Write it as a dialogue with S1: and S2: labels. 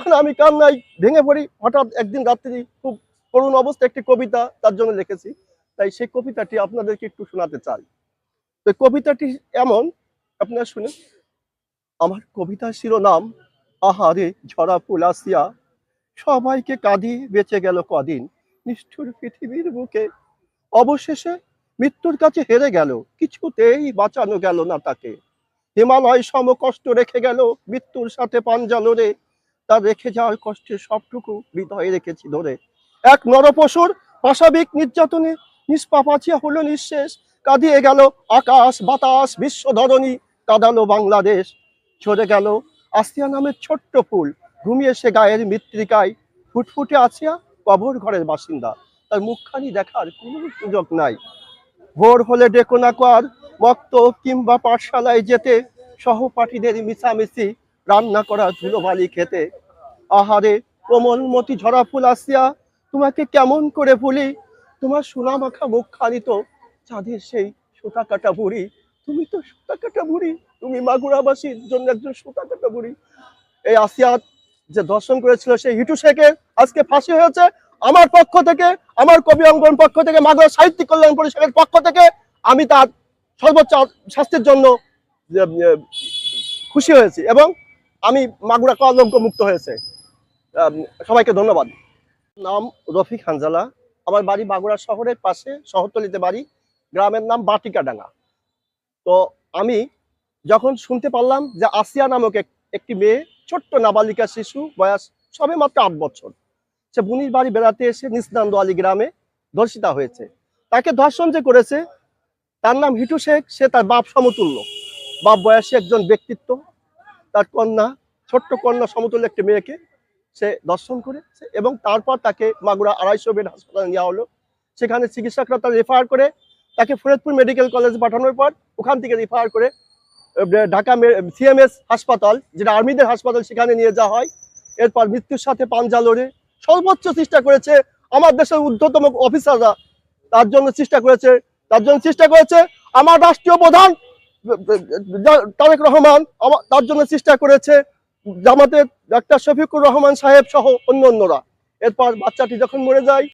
S1: তখন আমি কান্নায় ভেঙে পড়ি। হঠাৎ একদিন রাত্রি খুব করুণ অবস্থা একটি কবিতা তার জন্য লিখেছি, তাই সেই কবিতাটি আপনাদেরকে একটু শোনাতে চাই। তো কবিতাটি এমন, আপনারা শুনে। আমার কবিতার শিরোনাম আহারে ঝরা ফুল আসিয়া, সবাইকে কাঁদিয়ে বেঁচে গেল কদিন নিষ্ঠুর পৃথিবীর বুকে। অবশেষে মৃত্যুর কাছে হেরে গেল, কিছুতেই বাঁচানো গেল না তাকে। হিমালয় সম কষ্ট রেখে গেল মৃত্যুর সাথে পাঞ্জা লড়ে, তার রেখে যাওয়ার কষ্টের সবটুকু হৃদয়ে রেখেছি ধরে। এক নরপশুর পাশবিক নির্যাতনে নিষ্পাপাচিয়া হলো নিঃশেষ, কাঁদিয়ে গেল আকাশ বাতাস বিশ্ব ধরণী, কাঁদালো বাংলাদেশ। ঝরে গেল আসিয়া নামের ছোট্ট ফুল, ঘুমিয়ে সে গায়ের মৃত্তিকায়, ফুটফুটে আসিয়া কবর ঘরের বাসিন্দা, তার মুখখানি দেখার কোনো সুযোগ নাই। ভোর হলে ডেকো না কর মক্ত কিংবা পাঠশালায় যেতে, সহপাঠীদের মিশামিশি রান্না করা ধুলোবালি খেতে। আহারে কোমলমতি ঝরা ফুল আসিয়া, তোমাকে কেমন করে ভুলি, তোমার সোনা মাখা মুখখানি তো চাঁদের সেই সুতা কাটা বুড়ি। তুমি তো সুতা কাটা বুড়ি, তুমি মাগুরাবাসীর জন্য একজন সুতা কাটা বুড়ি। এই আসিয়া যে দর্শন করেছিল সেই হিটু শেখের আজকে ফাঁসি হয়েছে। আমার পক্ষ থেকে, আমার কবি অঙ্গন পক্ষ থেকে, মাগুরা সাহিত্যিক কল্যাণ পরিষদের পক্ষ থেকে আমি তার সর্বোচ্চ শাস্তির জন্য খুশি হয়েছি এবং আমি মাগুরা কলঙ্ক মুক্ত হয়েছে। সবাইকে ধন্যবাদ। নাম রফিক হানজালা, আমার বাড়ি মাগুরা শহরের পাশে শহরতলিতে বাড়ি, গ্রামের নাম বাটিকাডাঙ্গা। তো আমি যখন শুনতে পারলাম যে আসিয়া নামক একটি মেয়ে, ছোট্ট নাবালিকা শিশু, বয়স সবে মাত্র 8 বছর, সে বুনির বাড়ি বেড়াতে এসে নিসনান্দোয়ালি গ্রামে ধর্ষিতা হয়েছে। তাকে ধর্ষণ যে করেছে তার নাম হিটু শেখ, সে তার বাপ সমতুল্য, বাপ বয়সী একজন ব্যক্তিত্ব। তার কন্যা, ছোট্ট কন্যা সমতুল্য একটি মেয়েকে সে দর্শন করেছে এবং তারপর তাকে মাগুরা 250 বেড হাসপাতালে নেওয়া হলো। সেখানে চিকিৎসকরা তার রেফার করে তাকে ফরিদপুর মেডিকেল কলেজে পাঠানোর পর ওখান থেকে রেফার করে ঢাকা সিএমএস হাসপাতাল, যেটা আর্মিদের হাসপাতাল, সেখানে নিয়ে যাওয়া হয়। এরপর মৃত্যুর সাথে পাঞ্জা লড়ে সর্বোচ্চ চেষ্টা করেছে আমার দেশের ঊর্ধ্বতম অফিসাররা, তার জন্য চেষ্টা করেছে আমার রাষ্ট্রীয় প্রধান তারেক রহমান, তার জন্য চেষ্টা করেছে জামাতের ডাক্তার শফিকুর রহমান সাহেব সহ অন্যান্যরা। এরপর বাচ্চাটি যখন মরে যায়